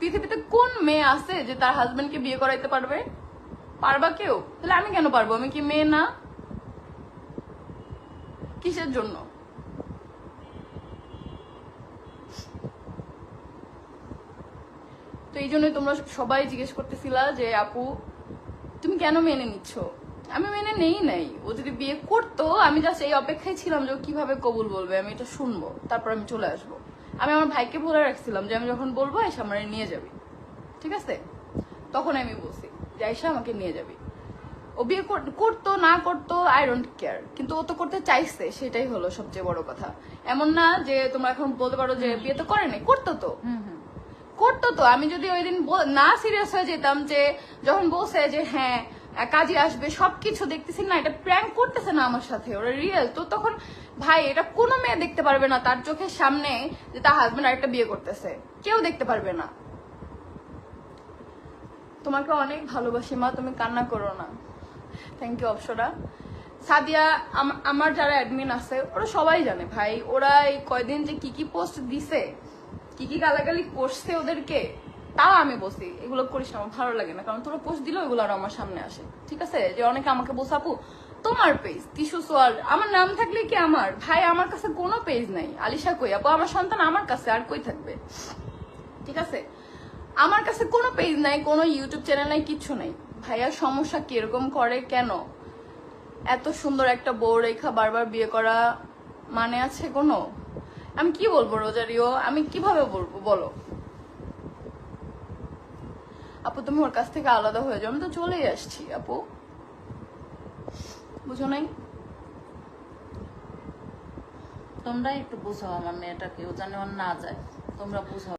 পৃথিবীতে কোন মেয়ে আছে যে তার হাজবেন্ডকে বিয়ে করাইতে পারবে? পারবা কেউ? তাহলে আমি কেন পারবো? আমি কি মেয়ে না? কিসের জন্য? তো এই জন্যই তোমরা সবাই জিজ্ঞেস করতেছিলা যে আপু তুমি কেন মেনে নিচ্ছ? আমি মেনে নেই নাই। ও যদি বিয়ে করতো, আমি জাস্ট এই অপেক্ষায় ছিলাম যে ও কিভাবে কবুল বলবে, আমি এটা শুনবো, তারপর আমি চলে আসবো। আমি আমার ভাইকে বলে রাখছিলাম যে আমি যখন বলবো এসে আমার নিয়ে যাবি, ঠিক আছে? তখন আমি বলছি যে আয়সা আমাকে নিয়ে যাবি। ও বিয়ে করতো না করতো আই ডোন্ট কেয়ার, কিন্তু ও তো করতে চাইছে, সেটাই হলো সবচেয়ে বড় কথা। এমন না যে তোমরা এখন বলতে পারো যে বিয়ে তো করে নাই, করতো তো। করতো তো। আমি যদি ওই দিন না সিরিয়াস হয়ে যেতাম, যে যখন বলছে যে হ্যাঁ কাজে আসবে, সবকিছু দেখতেছি না এটা প্র্যাঙ্ক করতেছে না আমার সাথে, ওরা রিয়েল, তো তখন ভাই এটা কোনো মেয়ে দেখতে পারবে না তার চোখের সামনে যে তার হাজবেন্ড আরেকটা বিয়ে করতেছে, কেউ দেখতে পারবে না। তোমাকে অনেক ভালোবাসি মা, তুমি কান্না করো না। Thank you Apsara. সাদিয়া, আমার যারা অ্যাডমিন আছে ওরা সবাই জানে ভাই, ওরা এই কয়দিন যে কি পোস্ট দিছে, কি গালাগালি করছে ওদেরকে, তাও আমি বলছি এগুলো করিস না, আমার ভালো লাগে না। কারণ তোরা পোস্ট দিলেও এগুলো আরো আমার সামনে আসে, ঠিক আছে? যে অনেকে আমাকে বলছে আপু তোমার পেজ টিস্যু সোয়াল, আমার নাম থাকলে কি আমার ভাই, আমার কাছে কোনো পেজ নাই। আলিশা কই আপু, আমার সন্তান আমার কাছে, আর কই থাকবে, ঠিক আছে? আমার কাছে কোনো পেজ নাই, কোনো ইউটিউব চ্যানেল নাই, কিচ্ছু নাই। ভাইয়ার সমস্যা কিরকম করে কেন? এত সুন্দর একটা বউ রেখা বারবার বিয়ে করা মানে আছে কোনো? আমি কি বলবো রোজারিও, আমি কিভাবে বলবো বলো? আপু তুমি ওর কাছ থেকে আলাদা হয়ে যাও। আমি তো চলেই আসছি আপু, বুঝো নাই? তোমরাই একটু বুঝাও আমার মেয়েটাকে, ও যেন না যায়, তোমরা বুঝাও।